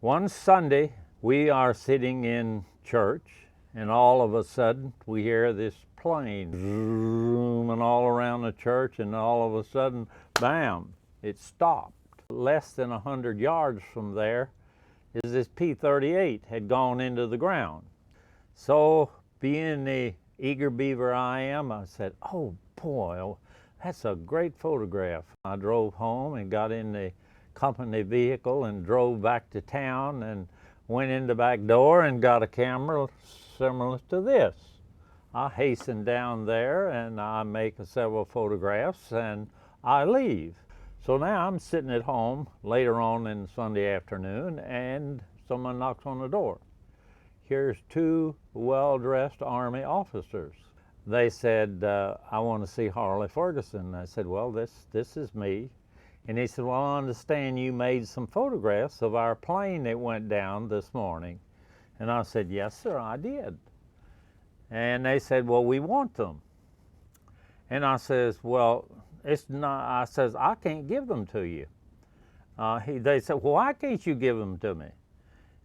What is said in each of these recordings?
One Sunday, we are sitting in church, and all of a sudden, we hear this plane zooming all around the church, and all of a sudden, bam, it stopped. Less than 100 yards from there is this P-38 had gone into the ground. So, being the eager beaver I am, I said, oh boy, that's a great photograph. I drove home and got in the company vehicle and drove back to town and went in the back door and got a camera similar to this. I hasten down there and I make several photographs and I leave. So now I'm sitting at home later on in Sunday afternoon and someone knocks on the door. Here's two well-dressed Army officers. They said, I want to see Harley Ferguson. I said, well, this is me. And he said, well, I understand you made some photographs of our plane that went down this morning. And I said, yes, sir, I did. And they said, well, we want them. And I says, well, it's not, I says, I can't give them to you. They said, well, why can't you give them to me?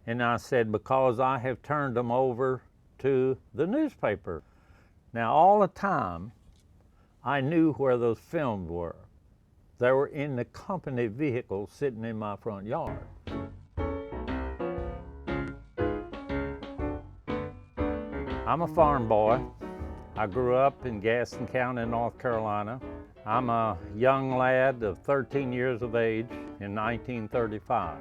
And I said, because I have turned them over to the newspaper. Now, all the time, I knew where those films were. They were in the company vehicle sitting in my front yard. I'm a farm boy. I grew up in Gaston County, North Carolina. I'm a young lad of 13 years of age in 1935.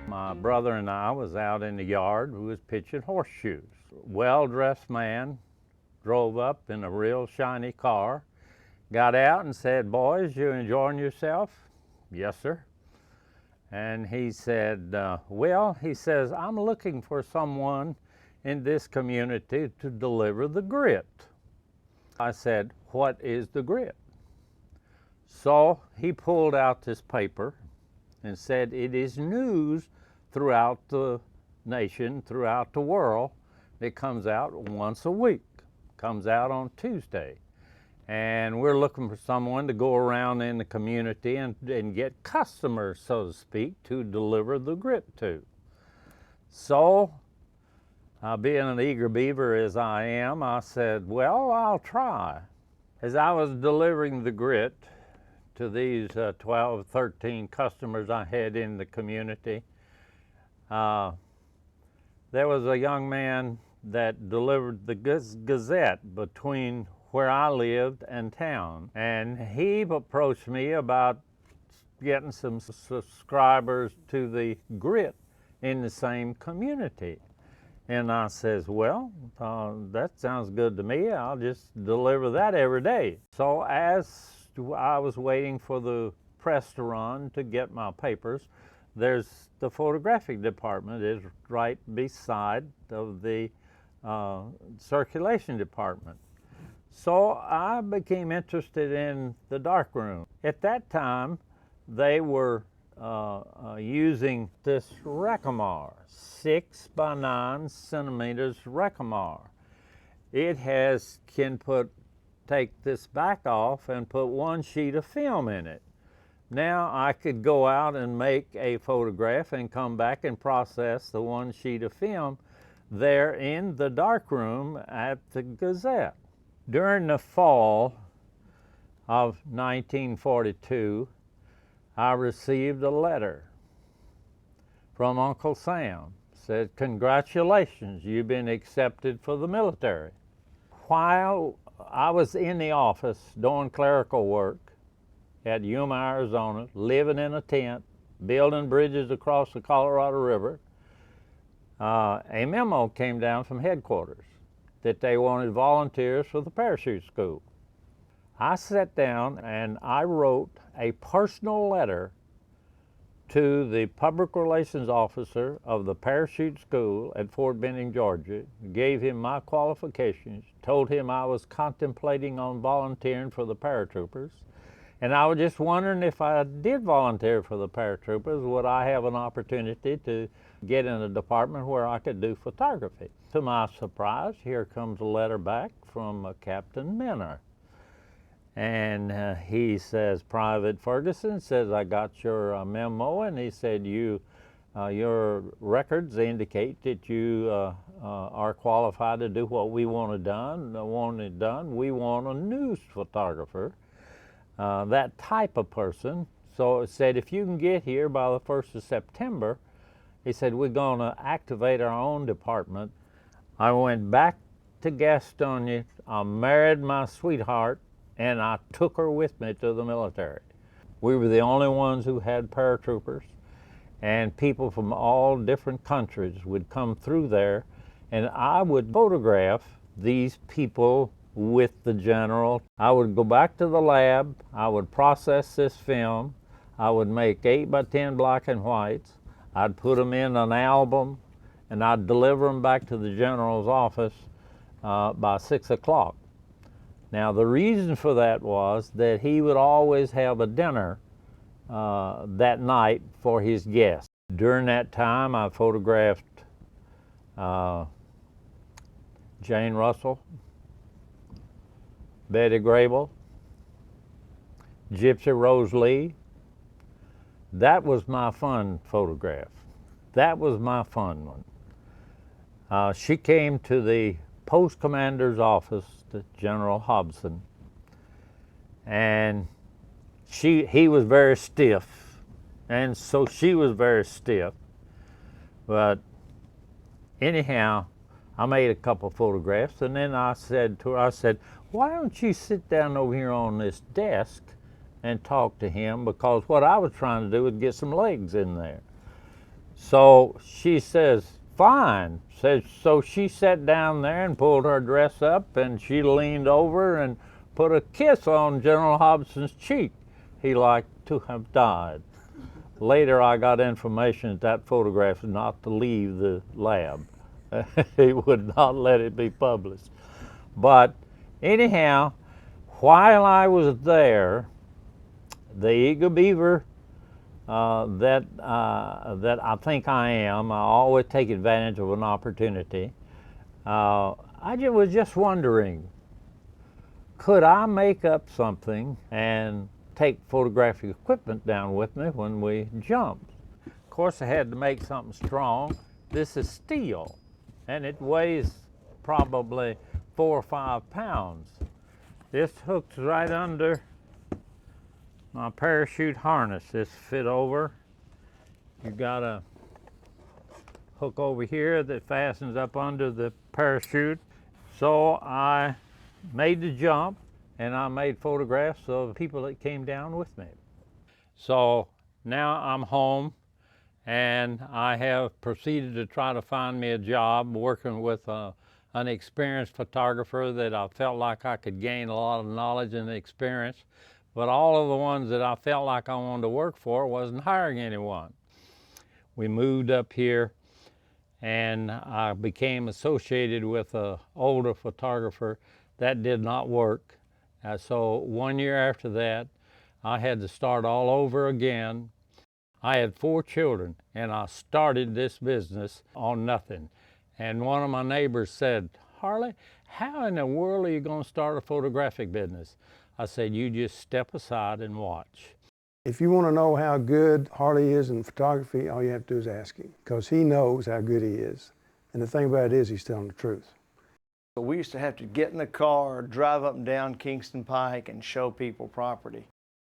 My brother and I was out in the yard. We was pitching horseshoes. Well-dressed man drove up in a real shiny car, got out and said, boys, you enjoying yourself? Yes, sir. And he said, well, he says, I'm looking for someone in this community to deliver the grit. I said, what is the grit? So he pulled out this paper and said, it is news throughout the nation, throughout the world. It comes out once a week, comes out on Tuesday. And we're looking for someone to go around in the community and get customers, so to speak, to deliver the grit to. So, being an eager beaver as I am, I said, well, I'll try. As I was delivering the grit to these 12, 13 customers I had in the community, there was a young man that delivered the Gazette between where I lived and town. And he approached me about getting some subscribers to the grit in the same community. And I says, well, that sounds good to me. I'll just deliver that every day. So as I was waiting for the press to run to get my papers, there's the photographic department is right beside of the circulation department. So I became interested in the darkroom. At that time, they were using this Recamar, 6 by 9 centimeters Recamar. It can take this back off and put one sheet of film in it. Now I could go out and make a photograph and come back and process the one sheet of film there in the darkroom at the Gazette. During the fall of 1942, I received a letter from Uncle Sam. Said, congratulations, you've been accepted for the military. While I was in the office doing clerical work at Yuma, Arizona, living in a tent, building bridges across the Colorado River, a memo came down from headquarters that they wanted volunteers for the parachute school. I sat down and I wrote a personal letter to the public relations officer of the parachute school at Fort Benning, Georgia, gave him my qualifications, told him I was contemplating on volunteering for the paratroopers, and I was just wondering if I did volunteer for the paratroopers, would I have an opportunity to get in a department where I could do photography. To my surprise, here comes a letter back from Captain Minner. And he says, Private Ferguson says, I got your memo, and he said, you Your records indicate that you are qualified to do what we want it done. We want a news photographer, that type of person. So it said, if you can get here by the 1st of September, he said, we're going to activate our own department. I went back to Gastonia. I married my sweetheart, and I took her with me to the military. We were the only ones who had paratroopers, and people from all different countries would come through there, and I would photograph these people with the general. I would go back to the lab, I would process this film, I would make 8x10 black and whites, I'd put them in an album, and I'd deliver them back to the general's office by 6 o'clock. Now the reason for that was that he would always have a dinner that night for his guests. During that time I photographed Jane Russell, Betty Grable, Gypsy Rose Lee. That was my fun photograph. That was my fun one. She came to the post commander's office, to General Hobson, and he was very stiff, and so she was very stiff. But anyhow, I made a couple photographs, and then I said to her, why don't you sit down over here on this desk and talk to him, because what I was trying to do was get some legs in there. So she says, fine. So she sat down there and pulled her dress up, and she leaned over and put a kiss on General Hobson's cheek. He liked to have died. Later I got information that photograph was not to leave the lab. He would not let it be published. But anyhow, while I was there, the eager beaver that I think I am, I always take advantage of an opportunity. Was just wondering, could I make up something and take photographic equipment down with me when we jumped? Of course, I had to make something strong. This is steel, and it weighs probably 4 or 5 pounds. This hooks right under my parachute harness. This fit over. You got a hook over here that fastens up under the parachute. So I made the jump, and I made photographs of people that came down with me. So now I'm home, and I have proceeded to try to find me a job working with an experienced photographer that I felt like I could gain a lot of knowledge and experience. But all of the ones that I felt like I wanted to work for wasn't hiring anyone. We moved up here, and I became associated with an older photographer. That did not work. So 1 year after that, I had to start all over again. I had 4 children, and I started this business on nothing. And one of my neighbors said, Harley, how in the world are you going to start a photographic business? I said, you just step aside and watch. If you want to know how good Harley is in photography, all you have to do is ask him, because he knows how good he is. And the thing about it is, he's telling the truth. We used to have to get in the car, drive up and down Kingston Pike and show people property.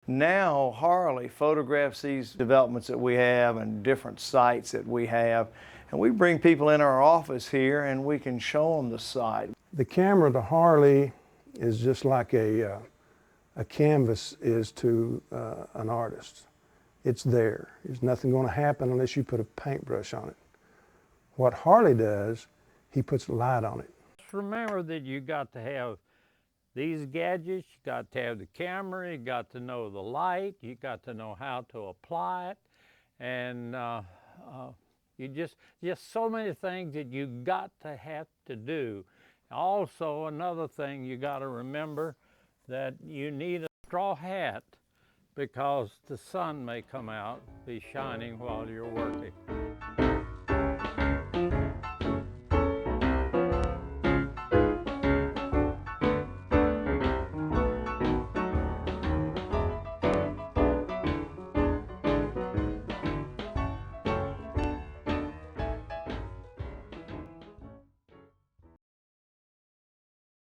Now Harley photographs these developments that we have and different sites that we have, and we bring people in our office here and we can show them the site. The camera to Harley is just like a canvas is to an artist. It's there. There's nothing going to happen unless you put a paintbrush on it. What Harley does, he puts light on it. Remember that you got to have these gadgets, you got to have the camera, you got to know the light, you got to know how to apply it, and you just so many things that you got to have to do. Also, another thing you got to remember, that you need a straw hat, because the sun may come out, be shining while you're working.